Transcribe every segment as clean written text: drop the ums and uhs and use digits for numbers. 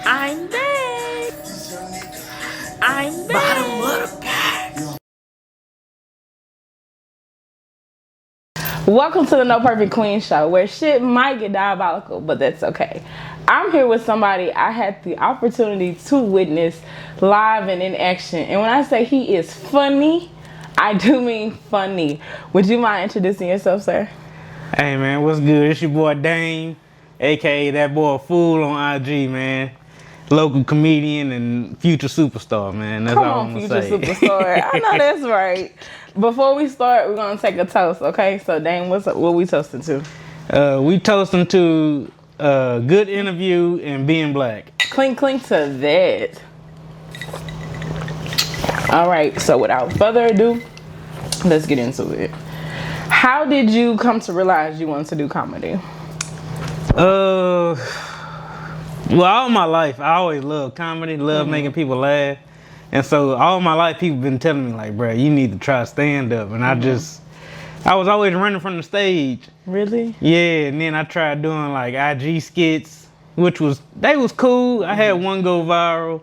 I'm back. I'm back. Bottom of the pack. Welcome to the NoPerfectQueen show, where shit might get diabolical, but that's okay. I'm here with somebody I had the opportunity to witness live and in action. And when I say he is funny, I do mean funny. Would you mind introducing yourself, sir? Hey man, what's good? It's your boy Dame, aka that boy Fool on IG, man. Local comedian and future superstar, man. That's all I'm gonna say. Future superstar. I know that's right. Before we start, we're gonna take a toast, okay? So Dame, what we toasting to? We toasting to a good interview and being black. Clink clink to that. All right, so without further ado, let's get into it. How did you come to realize you wanted to do comedy? Well, all my life, I always loved comedy, loved making people laugh. And so all my life, people been telling me like, bro, you need to try stand up. And I was always running from the stage. Really? Yeah, and then I tried doing like IG skits, they was cool. I had one go viral.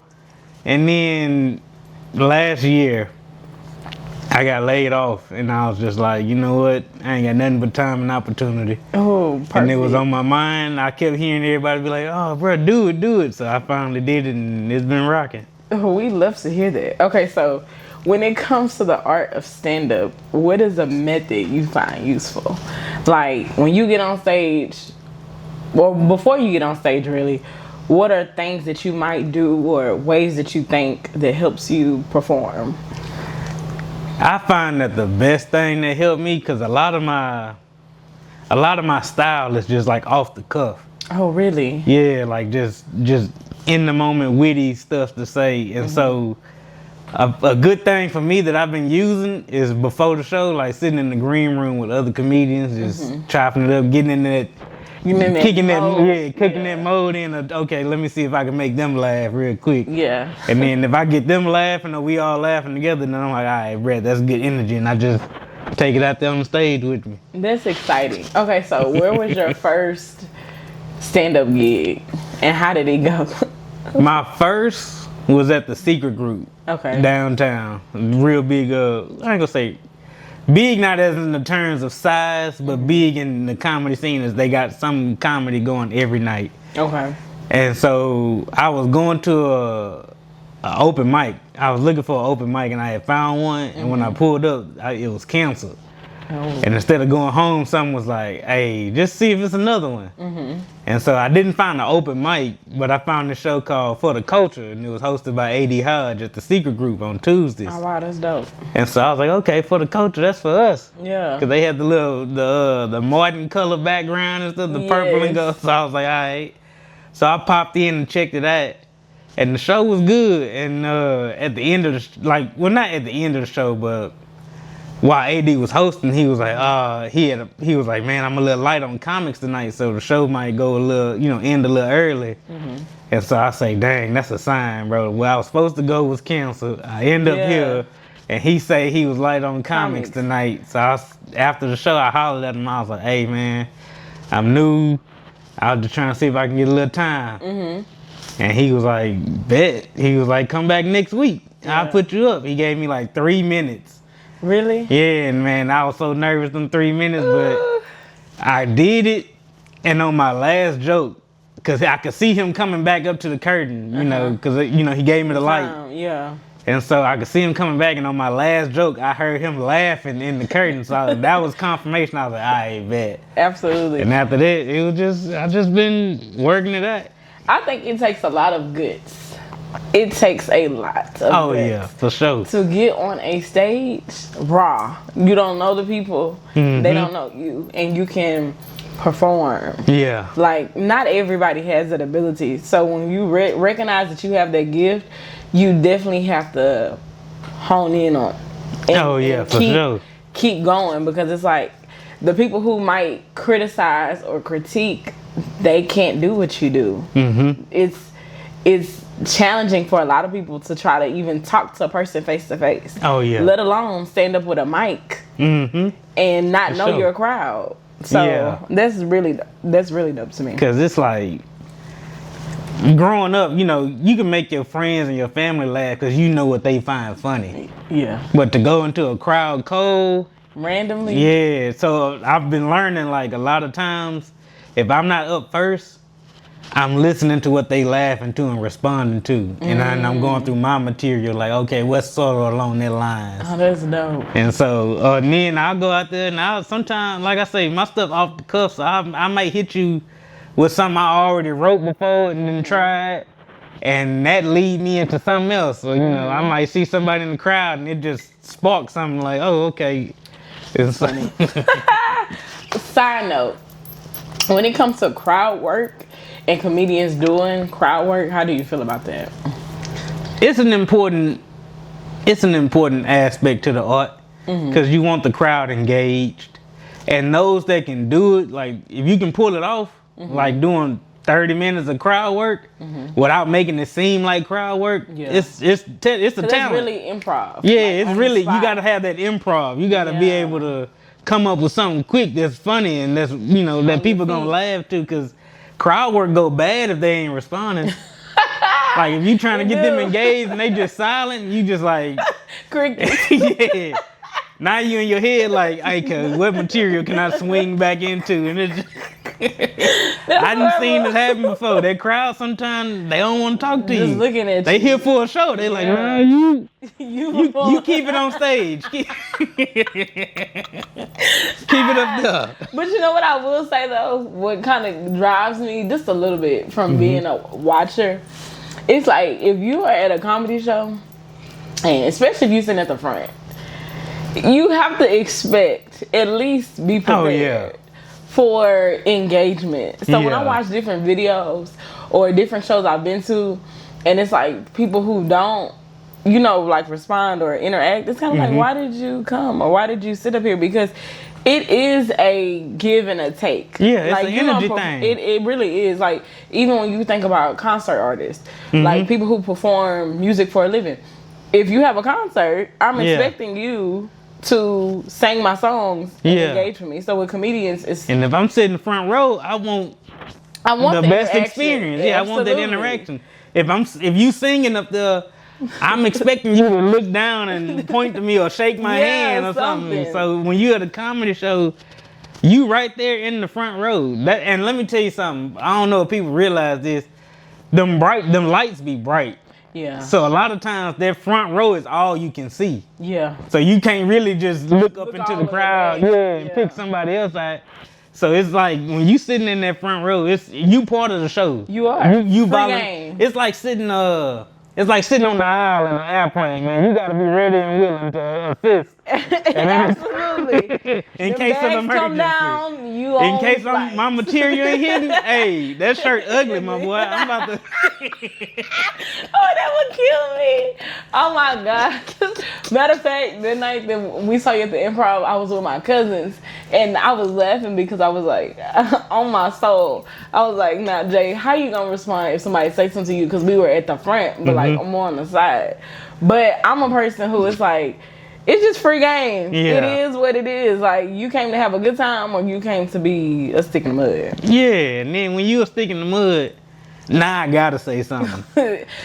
And then last year, I got laid off, and I was just like, you know what? I ain't got nothing but time and opportunity. Oh, perfect. And it was on my mind. I kept hearing everybody be like, oh, bro, do it. So I finally did it, and it's been rocking. Oh, we love to hear that. Okay, so when it comes to the art of stand-up, what is a method you find useful? Like, when you get on stage, or before you get on stage, really, what are things that you might do or ways that you think that helps you perform? I find that the best thing that helped me, because a lot of my style is just like off the cuff. Oh, really? Yeah, like just in the moment witty stuff to say. And so a good thing for me that I've been using is before the show, like sitting in the green room with other comedians, just chopping it up, getting in that, cooking that mode in. Okay, let me see if I can make them laugh real quick. Yeah. And then if I get them laughing or we all laughing together, then I'm like, all right, Brett, that's good energy. And I just take it out there on the stage with me. That's exciting. Okay, so where was your first stand-up gig and how did it go? My first was at the Secret Group. Okay. Downtown. Real big, I ain't gonna say big, not as in the terms of size, but big in the comedy scene as they got some comedy going every night. Okay. And so I was going to a open mic. I was looking for an open mic and I had found one, and when I pulled up, it was canceled. Oh. And instead of going home, someone was like, hey, just see if it's another one. And so I didn't find an open mic, but I found a show called For the Culture, and it was hosted by A.D. Hodge at the Secret Group on Tuesdays. Oh, wow, that's dope. And so I was like, okay, For the Culture, that's for us. Yeah. Because they had the Martin color background and stuff, the purple and gold. So I was like, all right. So I popped in and checked it out. And the show was good. And at the end of not at the end of the show, but while AD was hosting, he was like, he was like, man, I'm a little light on comics tonight, so the show might go a little, end a little early. And so I say, dang, that's a sign, bro. Where I was supposed to go was canceled. I end up here, and he say he was light on comics tonight. So after the show, I hollered at him. I was like, hey, man, I'm new. I was just trying to see if I can get a little time. And he was like, bet. He was like, come back next week. I'll put you up. He gave me like 3 minutes. Really? Yeah, and man, I was so nervous in 3 minutes, but I did it. And on my last joke, because I could see him coming back up to the curtain, because, he gave me the light. Yeah. And so I could see him coming back, and on my last joke, I heard him laughing in the curtain. So that was confirmation. I was like, I bet. Absolutely. And after that, I just been working it out. I think it takes a lot of guts. It takes a lot of guts yeah, for sure. to get on a stage raw. You don't know the people. They don't know you. And you can perform. Yeah. Like, not everybody has that ability. So when you recognize that you have that gift, you definitely have to hone in on it. For sure. Keep going, because it's like the people who might criticize or critique, they can't do what you do. It's challenging for a lot of people to try to even talk to a person face to face. Let alone stand up with a mic and not know your crowd. So that's really dope to me. Because it's like, growing up, you know, you can make your friends and your family laugh because you know what they find funny. Yeah. But to go into a crowd cold, randomly. Yeah, so I've been learning like a lot of times, if I'm not up first, I'm listening to what they laughing to and responding to, and I'm going through my material like, okay, what's sort of along their lines. Oh, that's dope. And so then I'll go out there and I'll sometimes, like I say, my stuff off the cuff, so I might hit you with something I already wrote before and then tried, and that lead me into something else. So, you know, I might see somebody in the crowd and it just sparks something like, oh, okay. It's funny. Side note, when it comes to crowd work and comedians doing crowd work, how do you feel about that? It's an important aspect to the art because you want the crowd engaged, and those that can do it, like if you can pull it off, like doing 30 minutes of crowd work without making it seem like crowd work, it's a talent. It's really improv. Yeah, like, it's really, you gotta have that improv. You gotta be able to come up with something quick that's funny and that's, you know, that people gonna laugh to, because crowd work go bad if they ain't responding. Like if you trying to get them engaged and they just silent, you just like crickets. Yeah. Now you in your head like, hey, cuz what material can I swing back into? And it's just I done seen this happen before. That crowd sometimes they don't want to talk to you. Just looking at you. They here for a show. They like, nah, you keep it on stage. Keep it up there. But you know what I will say though, what kind of drives me just a little bit from being a watcher, it's like if you are at a comedy show, and especially if you sitting at the front, you have to expect, at least be prepared for engagement. So when I watch different videos or different shows I've been to, and it's like people who don't, you know, like respond or interact, it's kind of like, why did you come? Or why did you sit up here? Because it is a give and a take. Yeah, it's like, an energy thing. It really is. Like, even when you think about concert artists, like people who perform music for a living, if you have a concert, I'm expecting you to sing my songs and engage with me. So with comedians, it's... And if I'm sitting front row, I want the best experience. Yeah, I want that interaction. If you singing up there, I'm expecting you to look down and point to me or shake my hand or something. So when you at a comedy show, you right there in the front row. And let me tell you something. I don't know if people realize this. Them lights be bright. Yeah. So a lot of times that front row is all you can see. Yeah. So you can't really just look up into the crowd, and pick somebody else out. So it's like when you sitting in that front row, you part of the show. You are. You game. It's like sitting on the aisle in an airplane, man. You gotta be ready and willing to assist. Absolutely. In case of emergency. Come down, in case my material ain't hidden, hey, that shirt ugly, my boy. I'm about to. Oh, that would kill me. Oh my God. Matter of fact, that night that we saw you at the Improv, I was with my cousins, and I was laughing because I was like, on my soul, I was like, nah, Jay, how you gonna respond if somebody say something to you? Because we were at the front, but like I'm more on the side. But I'm a person who is like, it's just free game. Yeah. It is what it is. Like, you came to have a good time or you came to be a stick in the mud. Yeah, and then when you a stick in the mud, now I gotta say something.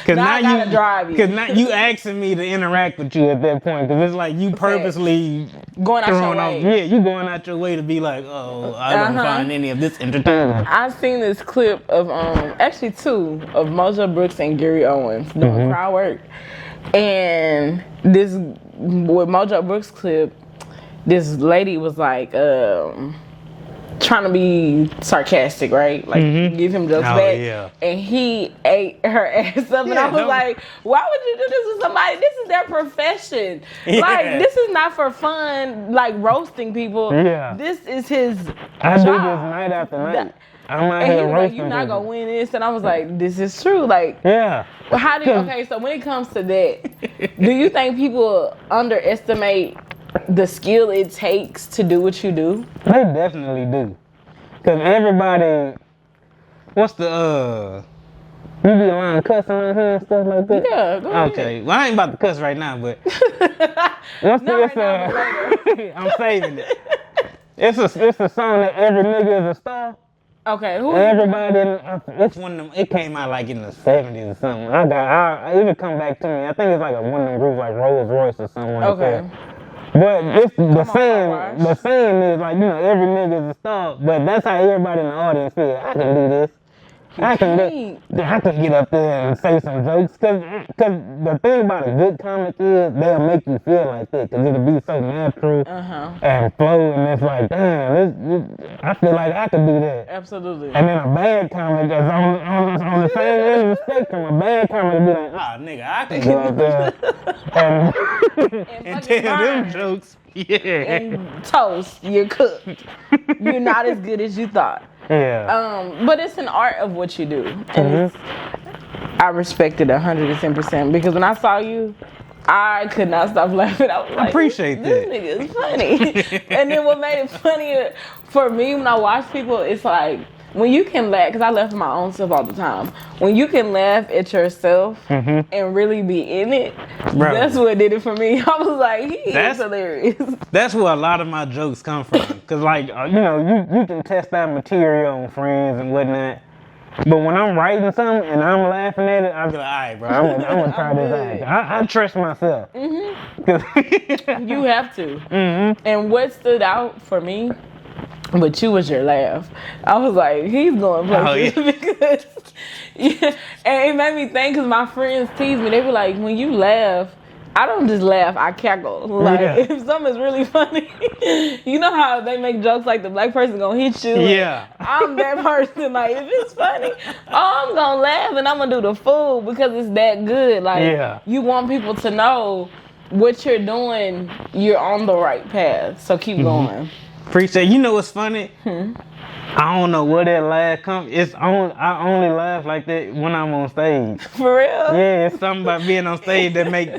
Cause now I gotta drive you. Cause now you asking me to interact with you at that point. Cause it's like you purposely going out your way. Yeah, you going out your way to be like, oh, I don't find any of this entertaining. I've seen this clip of actually two of Mojo Brooks and Gary Owens doing crowd work, and this with Mojo Brooks clip, this lady was like trying to be sarcastic, right? Like give him jokes back. Yeah. And he ate her ass up, and I was like, why would you do this with somebody? This is their profession. Yeah. Like, this is not for fun, like roasting people. Yeah. This is his I job. do this night after night. I'm not and he here was like, you're not gonna win this, and I was like, this is true. Like, how do you, okay, so when it comes to that, do you think people underestimate the skill it takes to do what you do? They definitely do. Cause everybody, what's the you be around cussing on here and stuff like that? Yeah, go ahead. Okay, well I ain't about to cuss right now, but I'm saving it. It's a song that every nigga is a star. Okay, who? Everybody, it's one of them. It came out like in the 70s or something. It'll come back to me. I think it's like one of them groups like Rolls Royce or something like that. But it's the saying is like, every nigga is a star, but that's how everybody in the audience feel. I can do this. I can get up there and say some jokes, cause the thing about a good comic is they'll make you feel like that, cause it'll be so natural and flow, and it's like, damn, I feel like I could do that. Absolutely. And then a bad comic that's on the same end of the spectrum, a bad comic will be like, nigga, I can go up there and tell them jokes. Yeah. And toast, you're cooked. You're not as good as you thought. Yeah. But it's an art of what you do. And I respect it 110% because when I saw you, I could not stop laughing. I was like, appreciate this nigga is funny. And then what made it funnier for me when I watch people, it's like, when you can laugh, because I laugh at my own self all the time. When you can laugh at yourself and really be in it, that's what did it for me. I was like, he is hilarious. That's where a lot of my jokes come from. Because, like, you can test out material on Friends and whatnot. But when I'm writing something and I'm laughing at it, I'll be like, all right, bro, I'm going to try this out. I trust myself. You have to. And what stood out for me, but you was your laugh. I was like, he's going places because, and it made me think because my friends tease me. They were like, when you laugh, I don't just laugh, I cackle. Like if something's really funny, you know how they make jokes like the black person gonna hit you. Yeah, I'm that person. Like if it's funny, I'm gonna laugh and I'm gonna do the fool because it's that good. Like you want people to know what you're doing. You're on the right path. So keep going. Appreciate. You know what's funny? I don't know where that laugh comes. I only laugh like that when I'm on stage. For real? Yeah, it's something about being on stage that make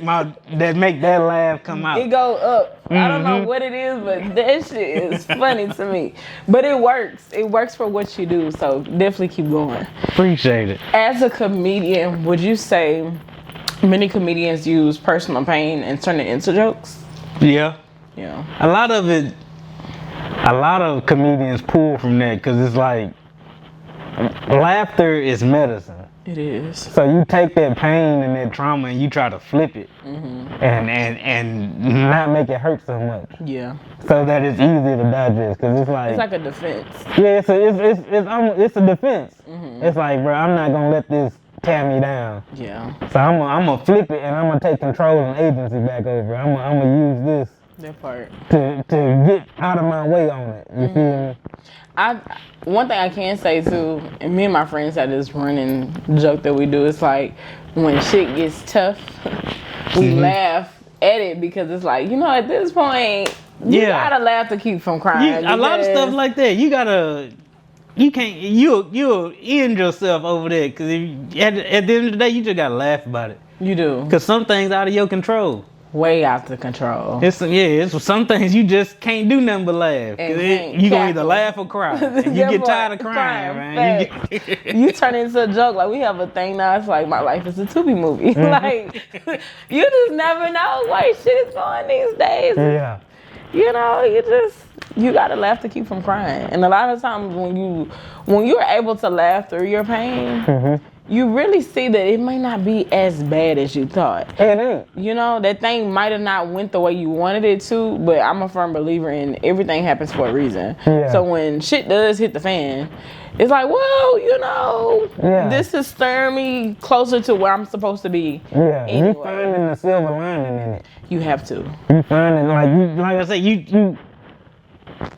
that laugh come out. It go up. I don't know what it is, but that shit is funny to me. But it works. It works for what you do. So definitely keep going. Appreciate it. As a comedian, would you say many comedians use personal pain and turn it into jokes? Yeah. Yeah. A lot of comedians pull from that because it's like laughter is medicine. It is. So you take that pain and that trauma and you try to flip it and not make it hurt so much. Yeah. So that it's easier to digest because it's like a defense. Yeah, it's a defense. It's like, bro, I'm not gonna let this tear me down. Yeah. So I'm gonna flip it and I'm gonna take control and agency back over. I'm gonna use this. That part. To get out of my way on it. You feel me? One thing I can say too, and me and my friends had this running joke that we do, it's like when shit gets tough, we laugh at it because it's like, at this point, you gotta laugh to keep from crying. A lot of stuff like that, you'll end yourself over there because at the end of the day, you just gotta laugh about it. You do. Because some things out of your control. Way out of control. It's some things you just can't do nothing but laugh. You gonna either laugh or cry. And you get tired of crying, man. You turn it into a joke. Like we have a thing now. It's like my life is a Tubi movie. Like you just never know where shit is going these days. Yeah. You gotta laugh to keep from crying. And a lot of times when you're able to laugh through your pain. You really see that it might not be as bad as you thought. It ain't. That thing might have not went the way you wanted it to, but I'm a firm believer in everything happens for a reason. Yeah. So when shit does hit the fan, it's like, this is stirring me closer to where I'm supposed to be. Yeah, anyway. You finding the silver lining in it. You have to. You finding, like I said,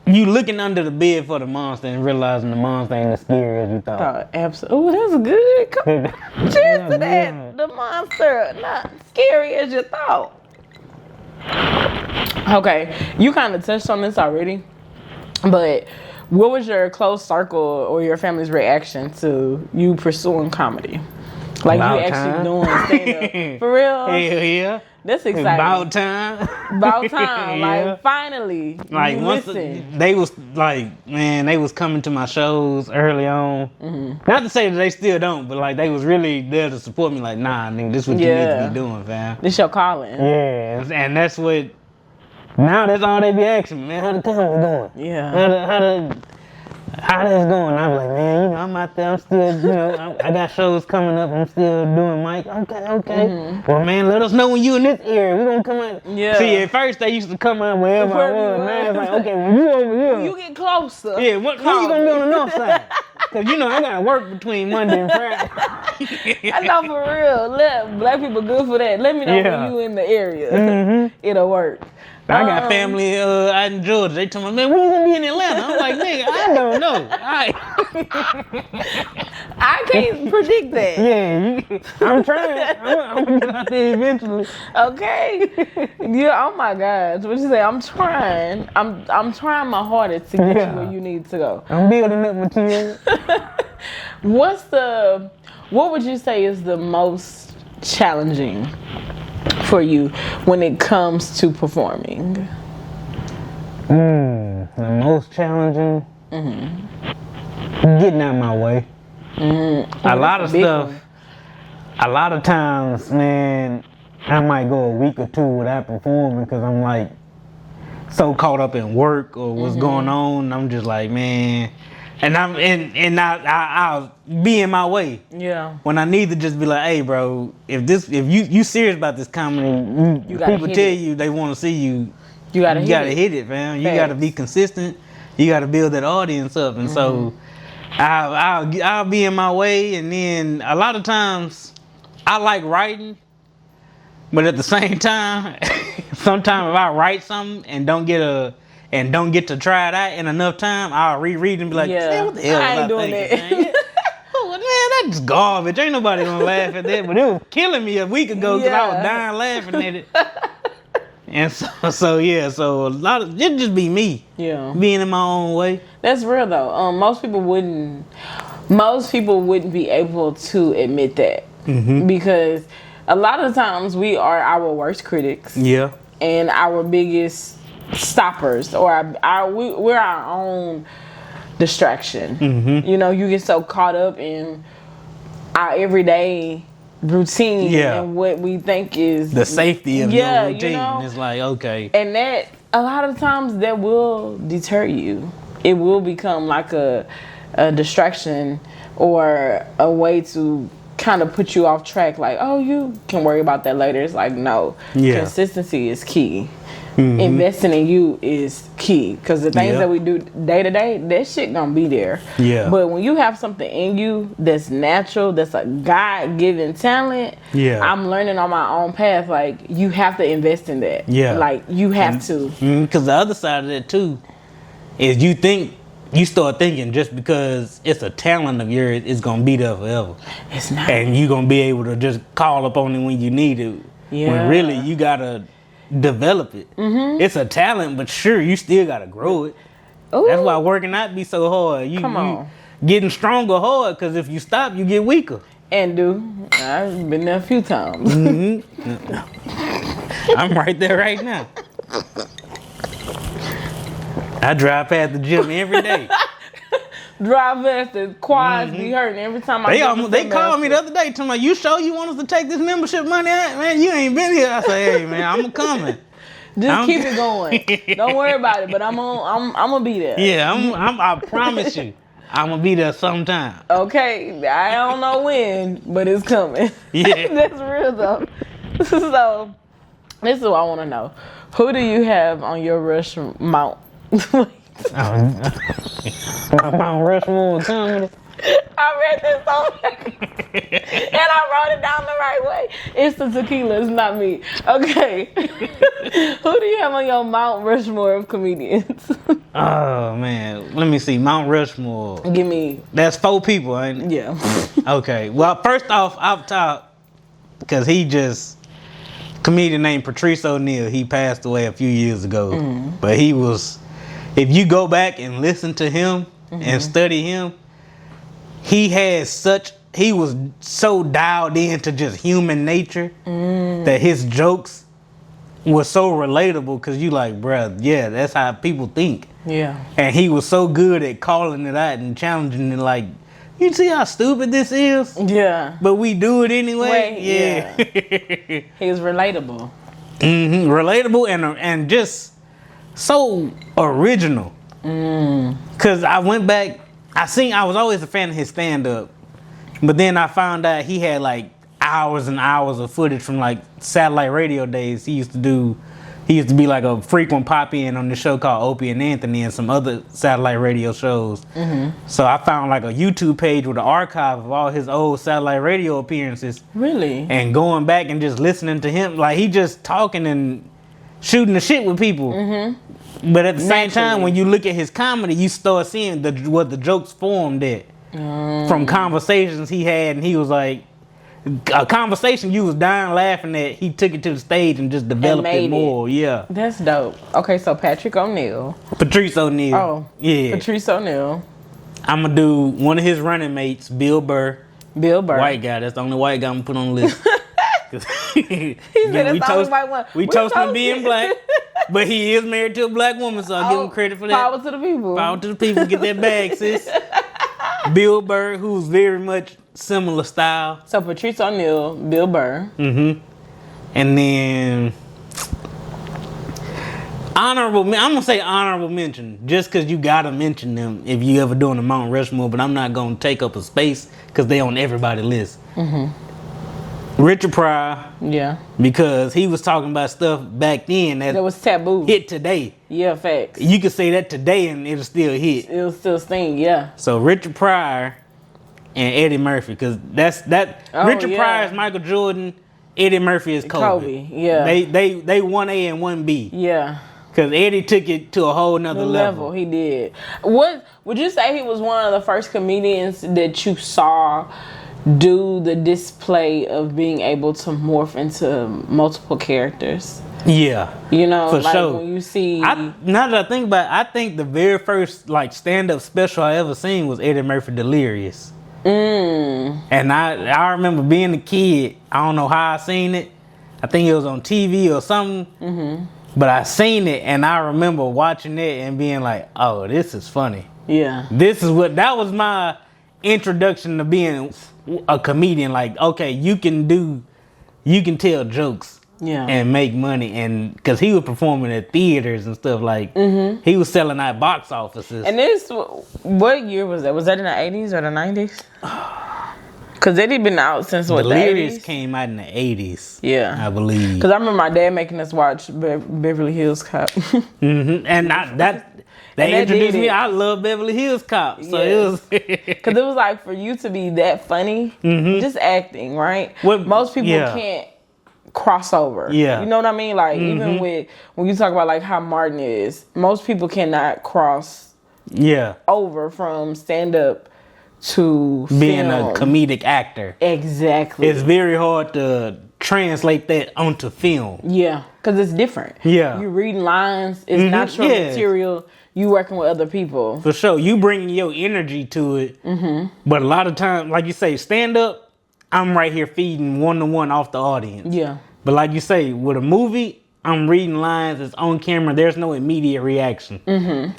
you looking under the bed for the monster and realizing the monster ain't as scary as you thought. Absolutely. Oh, that's good. Come on. Cheers to that. The monster, not scary as you thought. Okay, you kind of touched on this already, but what was your close circle or your family's reaction to you pursuing comedy? Like you actually doing stand-up. For real? Hell yeah. That's exciting. About time. Yeah. Like finally. Like once they was like, man, they was coming to my shows early on. Not to say that they still don't, but like they was really there to support me. Like, nah, nigga, this is what you need to be doing, fam. This your calling. Yeah, and that's what. Now that's all they be asking me, man. How the comedy going? Yeah. how that's going? I was like, man, you know, I'm out there, I'm still, you know, I got shows coming up, I'm still doing mic. Okay. Well, man, let us know when you in this area. We gonna come out. Yeah. See, at first they used to come out wherever I was. Now it's like, okay, when you over here. You get closer. Yeah, when you gonna be on the north side? Cause you know I gotta work between Monday and Friday. I know, for real. Black people good for that. Let me know when you in the area. It'll work. I got family out in Georgia. They tell me, man, when you gonna be in Atlanta? I'm like, nigga, I don't know. I can't predict that. Yeah, I'm trying. I'm gonna get out there eventually. Okay. Yeah. Oh my gosh. What you say? I'm trying. I'm trying my hardest to get you where you need to go. I'm building up material. What would you say is the most challenging for you when it comes to performing? The most challenging? Getting out of my way. A lot of stuff, a lot of times, man, I might go a week or two without performing because I'm like so caught up in work or what's going on. I'm just like, man, and I'll be in my way. Yeah. When I need to just be like, hey, bro, if you serious about this comedy, people tell you they want to see you. You gotta hit it, fam. You gotta be consistent. You gotta build that audience up, and so I'll be in my way. And then a lot of times I like writing, but at the same time, sometimes if I write something and don't get to try it out in enough time, I'll reread and be like, man, what the hell I ain't was I doing thinking, that. Oh, man, that's garbage. Ain't nobody gonna laugh at that. But it was killing me a week ago because I was dying laughing at it. And so a lot of it just be me. Yeah. Being in my own way. That's real though. Most people wouldn't be able to admit that. Because a lot of times we are our worst critics. Yeah. And our biggest stoppers, or we're our own distraction. You know, you get so caught up in our everyday routine and what we think is the safety of your routine. You know? It's like, okay. And that a lot of times that will deter you. It will become like a distraction or a way to kind of put you off track. Like, oh, you can worry about that later. It's like, no. Consistency is key. Investing in you is key, because the things that we do day to day, that shit gonna be there. But when you have something in you that's natural, that's a God-given talent, I'm learning on my own path, like, you have to invest in that. Like, you have to. Because the other side of that too is you start thinking just because it's a talent of yours, it's gonna be there forever. It's not. And you gonna be able to just call upon it when you need it. When really you gotta develop it. It's a talent, but sure, you still gotta grow it. Ooh. That's why working out be so hard. You getting stronger hard, because if you stop, you get weaker. And I've been there a few times. I'm right there right now. I drive past the gym every day. Drive past the quads be hurting every time I They called me the other day telling me, you sure you want us to take this membership money out? Man, you ain't been here. I say, hey man, I'm coming. Just keep it going. Don't worry about it, but I'm gonna be there. Yeah, I promise you. I'm gonna be there sometime. Okay, I don't know when, but it's coming. Yeah. That's real though. So this is what I wanna know. Who do you have on your Rushmore Mount? Mount Rushmore comedy. I read this song and I wrote it down the right way. It's the tequila, it's not me. Okay. Who do you have on your Mount Rushmore of comedians? Oh man, let me see. Mount Rushmore. Give me. That's 4 people, ain't it? Yeah. Okay. Well, first off top, because comedian named Patrice O'Neal. He passed away a few years ago, but he was. If you go back and listen to him and study him, he was so dialed into just human nature that his jokes were so relatable, because you like, bruh, yeah, that's how people think. Yeah. And he was so good at calling it out and challenging it, like, you see how stupid this is? Yeah. But we do it anyway? Yeah. He was relatable. Relatable and just so original. Because I went back I was always a fan of his stand-up, but then I found out he had like hours and hours of footage from like satellite radio days. He used to be like a frequent pop-in on the show called Opie and Anthony and some other satellite radio shows. So I found like a YouTube page with an archive of all his old satellite radio appearances. Really? And going back and just listening to him, like he just talking and shooting the shit with people. But at the same time, when you look at his comedy, you start seeing what the jokes formed at. From conversations he had, and he was like, a conversation you was dying laughing at, he took it to the stage and just developed it more. Yeah. That's dope. Okay, so Patrice O'Neal. Oh. Yeah. Patrice O'Neal. I'm going to do one of his running mates, Bill Burr. White guy. That's the only white guy I'm going to put on the list. He said it's the only white one. We toast him being black, but he is married to a black woman, so I'll give him credit for that. Power to the people. Power to the people. Get that bag, sis. Bill Burr, who's very much similar style. So Patrice O'Neal, Bill Burr. And then I'm gonna say honorable mention, just because you gotta mention them if you ever doing a Mount Rushmore, but I'm not gonna take up a space because they on everybody's list. Richard Pryor. Yeah. Because he was talking about stuff back then that was taboo. Hit today. Yeah, facts. You could say that today and it'll still hit. It'll still sting, yeah. So Richard Pryor and Eddie Murphy, because Richard Pryor is Michael Jordan, Eddie Murphy is Kobe. Yeah. They 1A and 1B. Yeah. Because Eddie took it to a whole nother level. He did. What would you say he was one of the first comedians that you saw do the display of being able to morph into multiple characters? Yeah. You know, for like sure. when you see... now that I think about it, I think the very first like stand-up special I ever seen was Eddie Murphy Delirious. And I remember being a kid, I don't know how I seen it. I think it was on TV or something. But I seen it and I remember watching it and being like, oh, this is funny. Yeah. That was my introduction to being a comedian. Like, okay, you can tell jokes and make money, and because he was performing at theaters and stuff, like he was selling at box offices. And what year was that? Was that in the 80s or the 90s? Because it had been out since what, Delirious the 80s? came out in the 80s. Yeah. I believe. Because I remember my dad making us watch Beverly Hills Cop. And they introduced me. I love Beverly Hills Cop. So it was... Because it was like, for you to be that funny, just acting, right? Most people can't cross over. Yeah. You know what I mean? Like, even when you talk about like how Martin is, most people cannot cross over from stand-up to being film. A comedic actor. Exactly. It's very hard to translate that onto film. Yeah, because it's different. Yeah. You reading lines, it's natural material. You working with other people. For sure. You bringing your energy to it. But a lot of times, like you say, stand up, I'm right here feeding one-to-one off the audience. Yeah. But like you say, with a movie, I'm reading lines, it's on camera, there's no immediate reaction.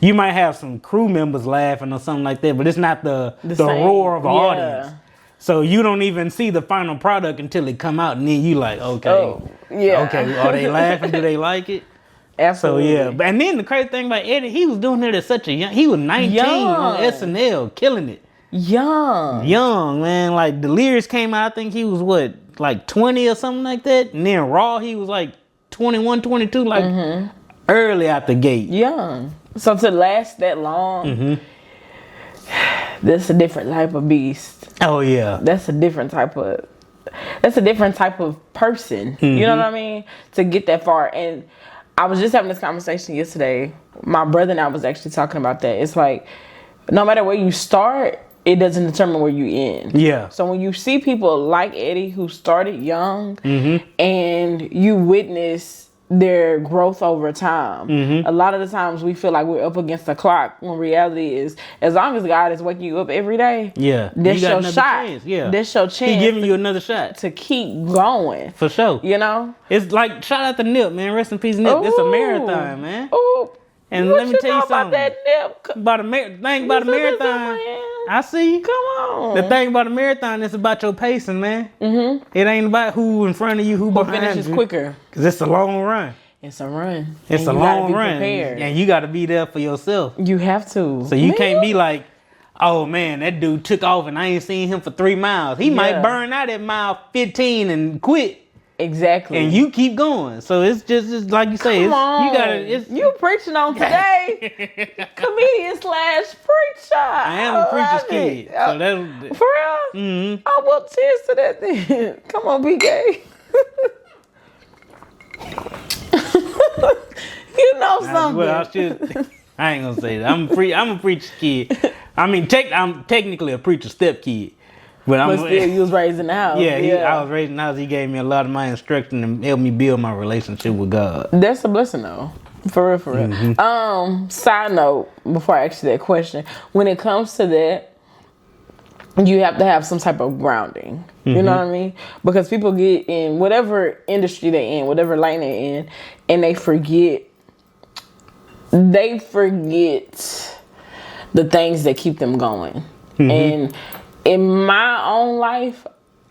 You might have some crew members laughing or something like that, but it's not the roar of the audience. So you don't even see the final product until it come out, and then you like, okay. Okay, are they laughing? Do they like it? Absolutely. So and then the crazy thing about Eddie, he was doing it at such a he was 19 on SNL, killing it. Young, man. Like Delirious came out, I think he was what, like 20 or something like that. And then Raw, he was like 21, 22, like early out the gate. Young. So to last that long, that's a different type of beast. Oh yeah. That's a different type of person. You know what I mean? To get that far. And I was just having this conversation yesterday. My brother and I was actually talking about that. It's like, no matter where you start, it doesn't determine where you end. Yeah. So when you see people like Eddie who started young and you witness their growth over time, a lot of the times we feel like we're up against the clock when reality is, as long as God is waking you up every day, that's your shot. That's your chance. He giving you another shot to keep going. For sure. You know? It's like, shout out to Nip, man. Rest in peace, Nip. It's a marathon, man. Ooh. And let me tell you something. About that Nip? About a marathon. I see. Come on. The thing about a marathon is about your pacing, man. It ain't about who in front of you, who behind finishes you. Quicker. Because it's a long run. It's a run. It's a long run. Prepared. And you got to be there for yourself. You have to. So you can't be like, oh man, that dude took off and I ain't seen him for 3 miles. He might burn out at mile 15 and quit. Exactly. And you keep going. So it's just like you say, you preaching on today. Comedian / preacher. I am a preacher's kid. So that's for real? Mm-hmm. Oh, well, cheers to that then. Come on, be gay. You know something. Well, I ain't gonna say that. I'm a preacher's kid. I mean, I'm technically a preacher's step kid. But still, you was raised in the house. Yeah, I was raised in the house. He gave me a lot of my instruction and helped me build my relationship with God. That's a blessing, though. For real, for real. Mm-hmm. Side note, before I ask you that question, when it comes to that, you have to have some type of grounding. You know what I mean? Because people get in whatever industry they're in, whatever lane they're in, and they forget the things that keep them going. And in my own life,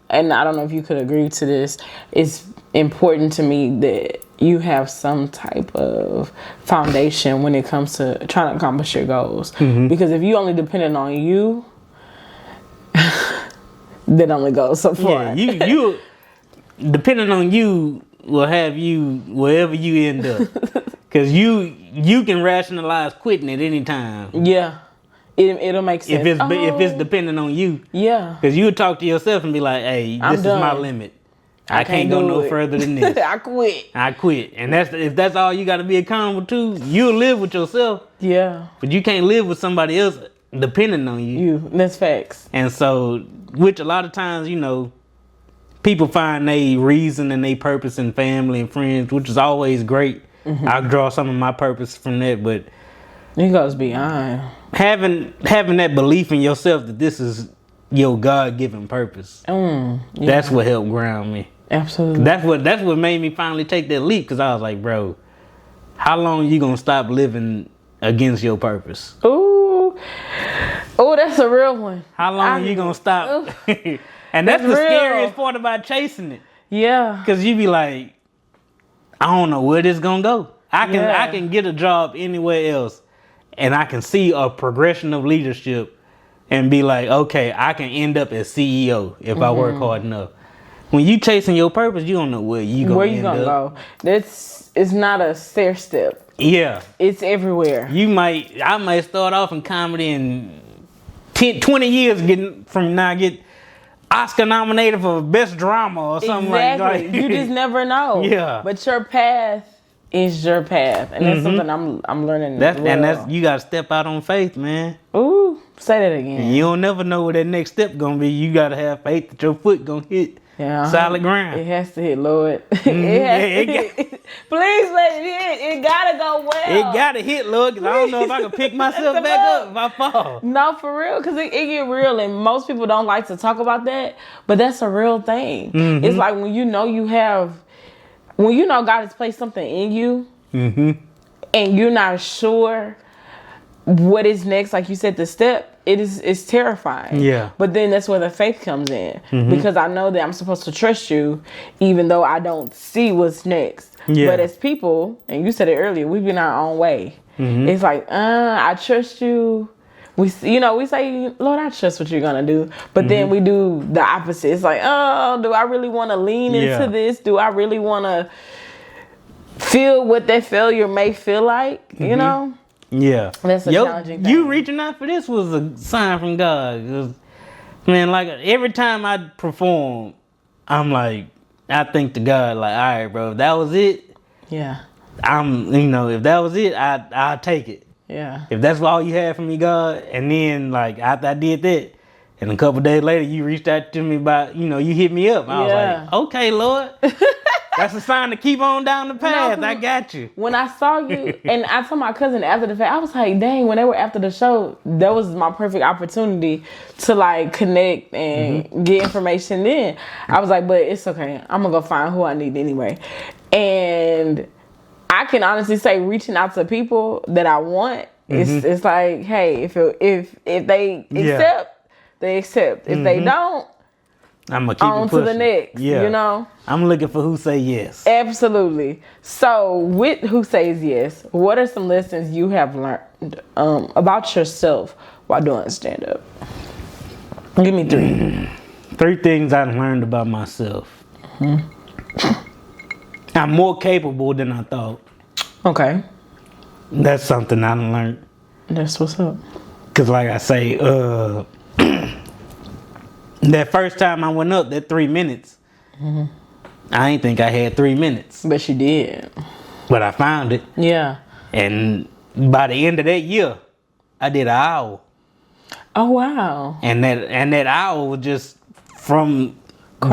and I don't know if you could agree to this, it's important to me that you have some type of foundation when it comes to trying to accomplish your goals. Because if you only dependent on you, that only goes so far. Yeah, you depending on you will have you wherever you end up. Because you can rationalize quitting at any time. Yeah. It'll make sense. If it's dependent on you. Yeah. Because you would talk to yourself and be like, hey, this is my limit. I can't go no further than this. I quit. And if that's all you got to be accountable to, you'll live with yourself. Yeah. But you can't live with somebody else depending on you. That's facts. And so, which a lot of times, people find their reason and their purpose in family and friends, which is always great. I draw some of my purpose from that, but it goes beyond. Having that belief in yourself that this is your God-given purpose. That's what helped ground me. Absolutely. That's what made me finally take that leap, because I was like, bro, how long are you gonna stop living against your purpose? Ooh, that's a real one. How long are you gonna stop? And that's the scariest part about chasing it. Yeah. Because you be like, I don't know where this gonna go. I can get a job anywhere else, and I can see a progression of leadership and be like, okay, I can end up as CEO if I work hard enough. When you chasing your purpose, you don't know where you gonna end up. Go. It's not a stair step. Yeah. It's everywhere. I might start off in comedy and 20 years get Oscar nominated for best drama or something like that. You just never know. Yeah. But your path is your path, and that's something I'm learning. You gotta step out on faith, man. Ooh, say that again. And you don't never know where that next step gonna be. You gotta have faith that your foot gonna hit solid ground. It has to hit, Lord. It has to hit. Please let it hit. It gotta go well. It gotta hit, Lord, because I don't know if I can pick myself back up if I fall. No, for real, because it get real, and most people don't like to talk about that, but that's a real thing. It's like when you know God has placed something in you, and you're not sure what is next, like you said, the step, it's terrifying. Yeah. But then that's where the faith comes in, because I know that I'm supposed to trust you, even though I don't see what's next. Yeah. But as people, and you said it earlier, we've been our own way. It's like, I trust you. We say, Lord, I trust what you're gonna do, but then we do the opposite. It's like, oh, do I really want to lean into this? Do I really want to feel what that failure may feel like? You know? Yeah, that's a challenging thing. You reaching out for this was a sign from God. 'Cause, man, like every time I perform, I'm like, I think to God, like, all right, bro, if that was it, if that was it, I'll take it. Yeah. If that's all you had for me, God, and then like after I did that, and a couple days later you reached out to me about, you hit me up. I was like, okay, Lord. That's a sign to keep on down the path. No, I got you. When I saw you, and I told my cousin after the fact, I was like, dang, when they were after the show, that was my perfect opportunity to like connect and get information in. I was like, but it's okay. I'm going to go find who I need anyway. And I can honestly say reaching out to people that I want, it's like, hey, if they accept, they accept. If they don't, I'm gonna keep on to the next. Yeah. I'm looking for who say yes. Absolutely. So with who says yes, what are some lessons you have learned about yourself while doing stand up? Give me 3. 3 things I learned about myself. I'm more capable than I thought. Okay. That's something I learned. That's what's up. Cause like I say, that first time I went up, that 3 minutes, I ain't think I had 3 minutes. But you did. But I found it. Yeah. And by the end of that year, I did an hour. Oh wow. And that hour was just from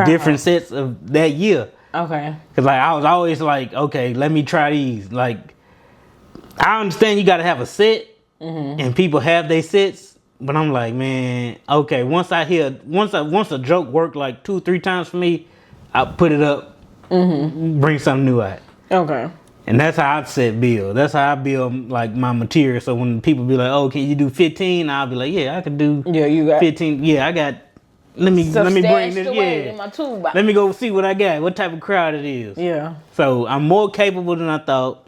different sets of that year. Okay. Cause like I was always like, okay, let me try these. Like, I understand you gotta have a set, and people have their sets, but I'm like, man, okay. Once a joke worked like 2-3 times for me, I put it up, bring something new out. Okay. And that's how I set build. That's how I build like my material. So when people be like, "Oh, can you do 15?" I'll be like, "Yeah, I can do." Yeah, you got 15. Yeah, I got. Let me bring this. In my toolbox. Let me go see what I got. What type of crowd it is. Yeah. So I'm more capable than I thought.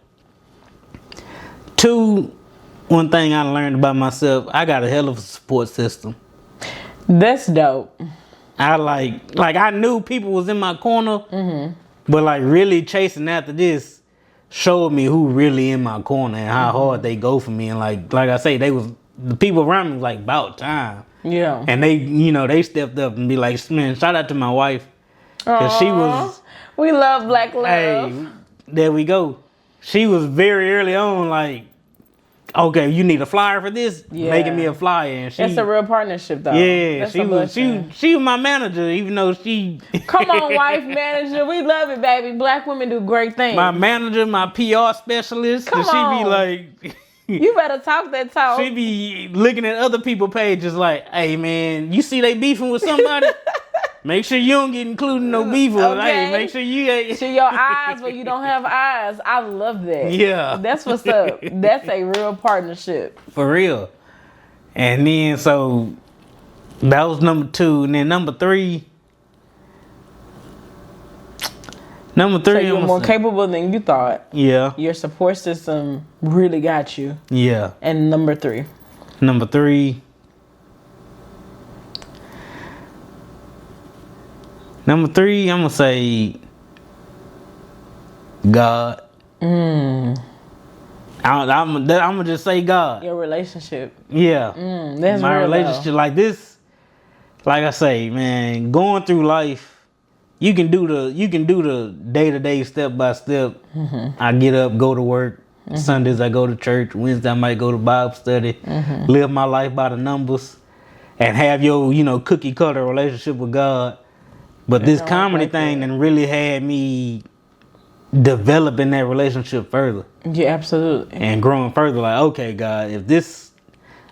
2, one thing I learned about myself, I got a hell of a support system. That's dope. I like I knew people was in my corner, but like really chasing after this showed me who really in my corner and how hard they go for me. And like I say, the people around me was like about time. Yeah. And they stepped up and be like, man, shout out to my wife. Cause she was. We love black love. Hey, there we go. She was very early on like, okay, you need a flyer for this? Yeah. Making me a flyer. And That's a real partnership though. Yeah, That's she was my manager, even though she Come on, wife manager. We love it, baby. Black women do great things. my manager, my PR specialist. Come and she on. be like You better talk that talk. she be looking at other people's pages like, hey man, you see they beefing with somebody? Make sure you don't get included in no beef. Okay. Hey, make sure you See your eyes where you don't have eyes. I love that. Yeah. That's what's up. That's a real partnership. For real. And then so that was number 2. And then number 3. So you're more capable than you thought. Yeah. Your support system really got you. Yeah. And number 3. Number 3. I'm gonna say God. I'm gonna just say God. Your relationship. Yeah. That's my real relationship though. like this. Like I say, man, going through life, you can do the day-to-day, step by step. I get up, go to work. Sundays I go to church. Wednesday I might go to Bible study. Live my life by the numbers, and have your cookie cutter relationship with God. But this comedy thing then really had me developing that relationship further. Yeah, absolutely. And growing further, like, okay, God, if this,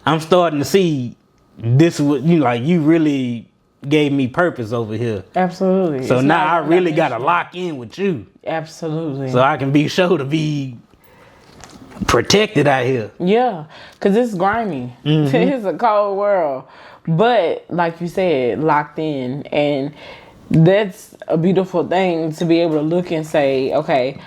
I'm starting to see this, you really gave me purpose over here. Absolutely. So now I really got to lock in with you. Absolutely. So I can be sure to be protected out here. Yeah, because it's grimy. It's a cold world. But like you said, locked in. And that's a beautiful thing to be able to look and say, okay,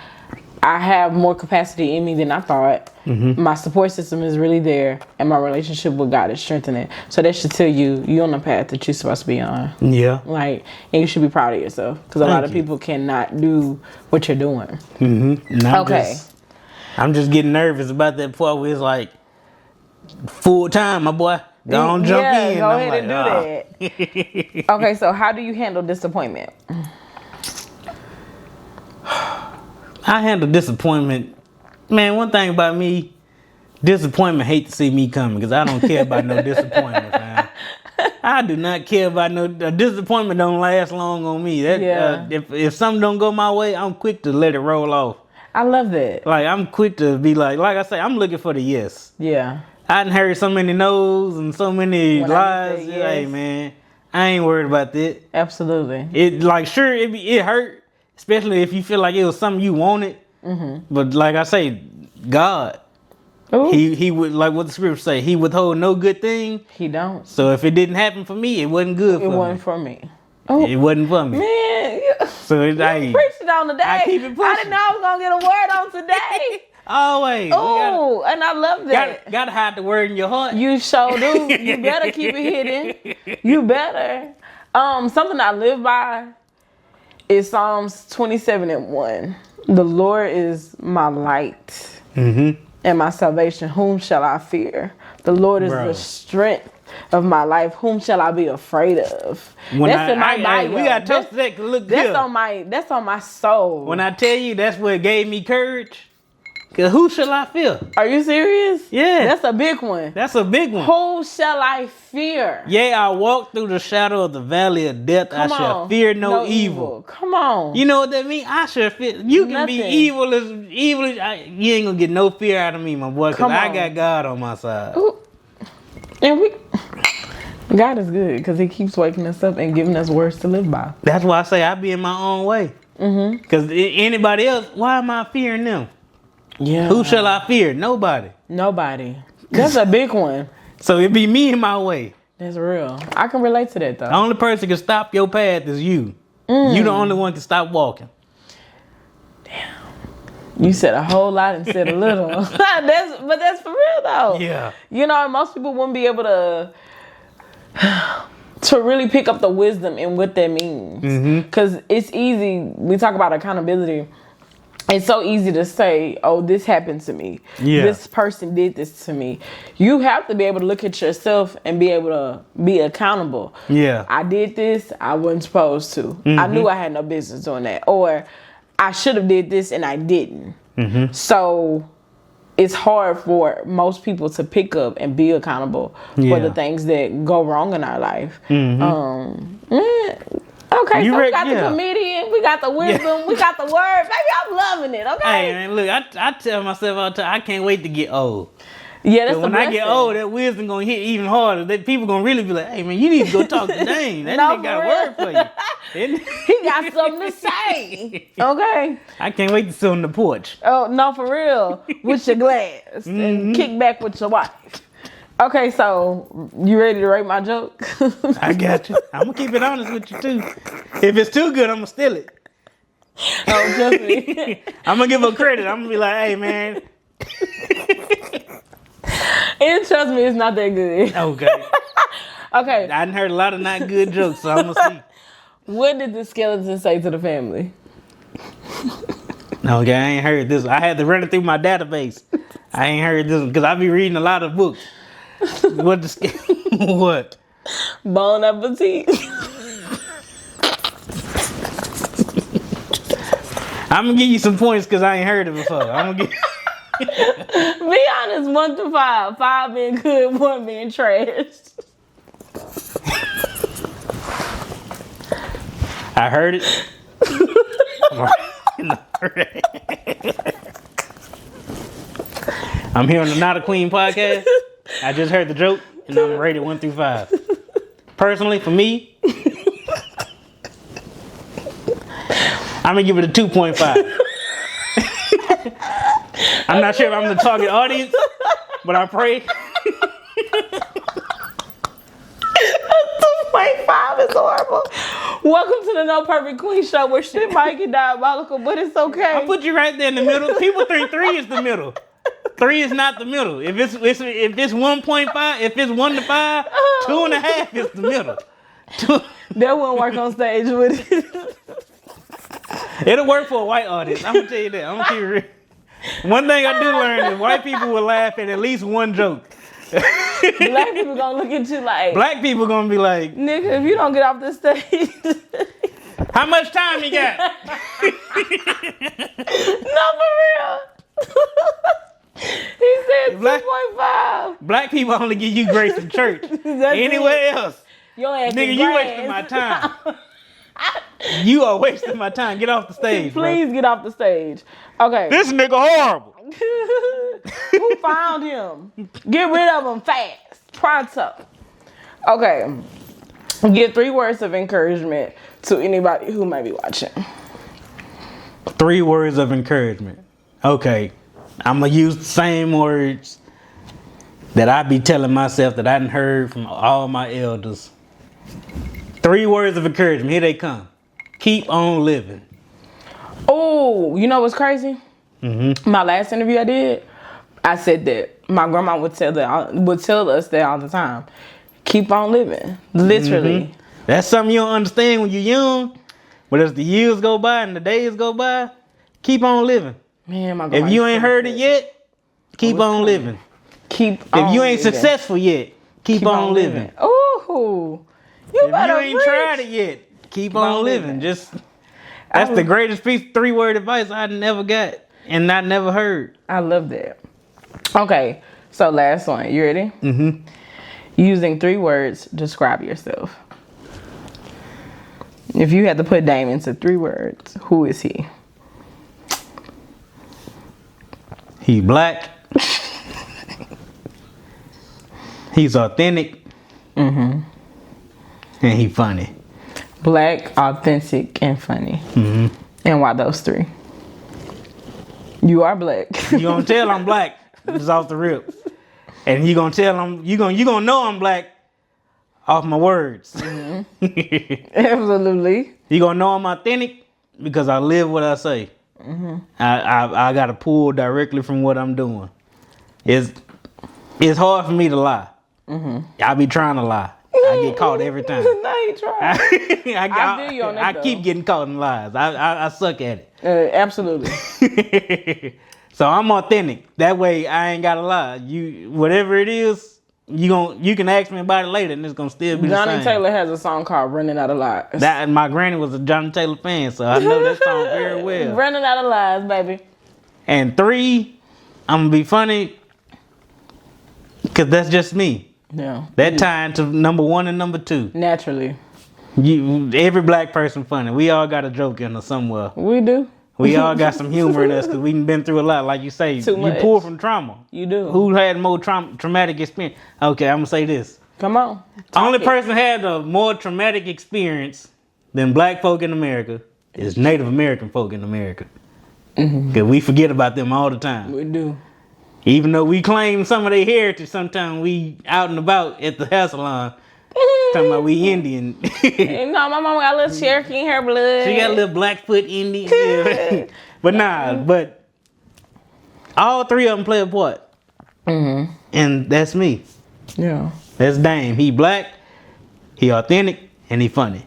I have more capacity in me than I thought. My support system is really there, and my relationship with God is strengthening. So that should tell you're on the path that you're supposed to be on. Yeah. Like, and you should be proud of yourself, because a lot of people cannot do what you're doing. Okay. I'm just getting nervous about that part where it's like full time, my boy. Don't jump in. Go ahead and do that. Okay, so how do you handle disappointment? I handle disappointment. Man, one thing about me, disappointment hate to see me coming because I don't care about no disappointment, man. I do not care about no disappointment. Don't last long on me. If something don't go my way, I'm quick to let it roll off. I love that. Like I'm quick to be like I say, I'm looking for the yes. Yeah. I done heard so many no's and so many lies. Yes. Hey man, I ain't worried about that. Absolutely. It hurt, especially if you feel like it was something you wanted. But like I say, God, he would, like what the scripture say, he withhold no good thing. He don't. So if it didn't happen for me, it wasn't good for me. It wasn't for me. It wasn't for me. Man, so you preached it on today. I keep it pushing. I didn't know I was gonna get a word on today. Always. Oh, and I love that. Gotta hide the word in your heart. You sure do. You better keep it hidden. You better. Something I live by is Psalms 27:1. The Lord is my light and my salvation. Whom shall I fear? The Lord is the strength of my life. Whom shall I be afraid of? That's in my bio. We got toast that can look good. That's on my soul. When I tell you that's what gave me courage. Cause who shall I fear? Are you serious? Yeah. That's a big one. That's a big one. Who shall I fear? Yeah, I walk through the shadow of the valley of death. I shall fear no evil. Come on. You know what that means? I shall fear. You can be evil as you ain't gonna get no fear out of me, my boy. Cause I got God on my side. Ooh. And God is good because He keeps waking us up and giving us words to live by. That's why I say I be in my own way. Cause anybody else, why am I fearing them? Yeah. Who shall I fear? Nobody. That's a big one. So it be me in my way. That's real. I can relate to that though. The only person can stop your path is you. You the only one can stop walking. Damn. You said a whole lot and said a little. But that's for real though. Yeah. You know, most people wouldn't be able to really pick up the wisdom in what that means. Because it's easy. We talk about accountability. It's so easy to say, oh, this happened to me. Yeah. This person did this to me. You have to be able to look at yourself and be able to be accountable. Yeah. I did this. I wasn't supposed to. I knew I had no business doing that. Or I should have did this and I didn't. So it's hard for most people to pick up and be accountable for the things that go wrong in our life. Okay, so we got the comedian, we got the wisdom, we got the word. Baby, I'm loving it, okay? Hey, man, look, I tell myself all the time, I can't wait to get old. Yeah, that's the when I get old, that wisdom gonna hit even harder. That people gonna really be like, hey, man, you need to go talk to Dane. That nigga got a word for you. He got something to say, okay? I can't wait to sit on the porch. Oh, no, for real. With your glass and kick back with your wife. Okay, so you ready to rate my joke? I got you. I'm gonna keep it honest with you too. If it's too good, I'm gonna steal it. Oh, trust me. I'm gonna give her credit. I'm gonna be like, hey man. And trust me, it's not that good. Okay. Okay. I done heard a lot of not good jokes, so I'm gonna see. What did the skeleton say to the family? Okay, I ain't heard this. I had to run it through my database. I ain't heard this because I be reading a lot of books. What? Bon appetit. I'm gonna give you some points because I ain't heard it before. I'm gonna give. Be honest, 1 to 5. 5 being good, 1 being trash. I heard it. I'm here on the Not a Queen podcast. I just heard the joke, and I'm rated 1 through 5. Personally, for me, I'm gonna give it a 2.5. I'm not sure if I'm the target audience, but I pray. 2.5 is horrible. Welcome to the No Perfect Queen show where shit might get diabolical, but it's okay. I'll put you right there in the middle. People think 3 is the middle. 3 is not the middle. If it's 1.5, if it's 1 to 5, 2.5 is the middle. That won't work on stage, would it? It'll work for a white audience. I'm gonna tell you that. I'm gonna keep it real. One thing I do learn is white people will laugh at least one joke. Black people gonna look at you like. Black people gonna be like, nigga, if you don't get off the stage. How much time you got? No, for real. He said 2.5. Black people only give you grace in church. Anywhere else, nigga, you wasting my time. You are wasting my time. Get off the stage, Please get off the stage. Okay. This nigga horrible. Who found him? Get rid of him fast. Pronto. Okay. Give 3 words of encouragement to anybody who might be watching. 3 words of encouragement. Okay. I'm going to use the same words that I be telling myself that I done heard from all my elders. 3 words of encouragement. Here they come. Keep on living. Oh, you know what's crazy? My last interview I did, I said that my grandma would tell us that all the time. Keep on living, literally. That's something you don't understand when you're young, but as the years go by and the days go by, keep on living. Man, my grandma if you ain't heard it yet, keep on living. If you ain't successful yet, keep on living. Ooh, you better if you ain't tried it yet, keep on living. That's the greatest piece of 3-word advice I never got and I never heard. I love that. Okay, so last one. You ready? Using 3 words, describe yourself. If you had to put Dame into 3 words, who is he? He black. He's authentic. And he funny. Black, authentic, and funny. And why those 3? You are black. You gonna tell I'm black. It's off the rip. And you gonna tell him you gonna know I'm black off my words. Absolutely. You gonna know I'm authentic because I live what I say. I gotta pull directly from what I'm doing. It's hard for me to lie. I be trying to lie. I get caught every time. No, you try. I feel you on that, I keep getting caught in lies. I suck at it. Absolutely. So I'm authentic. That way I ain't gotta lie. Whatever it is, you can ask me about it later and it's gonna still be the same. Johnny Taylor has a song called Running Out of Lies. My granny was a Johnny Taylor fan, so I know that song very well. Running Out of Lies, baby. And 3, I'm gonna be funny because that's just me. Yeah. That time to number 1 and number 2. Naturally. Every black person funny. We all got a joke in us somewhere. We do. We all got some humor in us because we've been through a lot. Like you say, Too much. You pull from trauma. You do. Who had more traumatic experience? Okay, I'm going to say this. Come on. Only person had a more traumatic experience than black folk in America is Native American folk in America. Because we forget about them all the time. We do. Even though we claim some of their heritage, sometimes we out and about at the hair salon talking about we Indian. You know, my mama got a little Cherokee in her blood. She got a little Blackfoot Indian. But all 3 of them play a part. And that's me. Yeah. That's Dame. He black, he authentic, and he funny.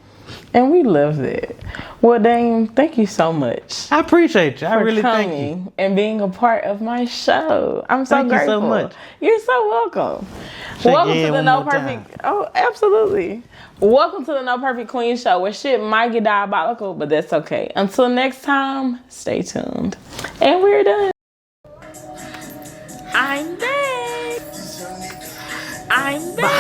And we love that. Well, Dame, thank you so much. I appreciate you. I really thank you. Coming and being a part of my show. I'm so grateful. Thank you so much. You're so welcome. Welcome to the No Perfect. Oh, absolutely. Welcome to the No Perfect Queen show where shit might get diabolical, but that's okay. Until next time, stay tuned. And we're done. I'm back. I'm back.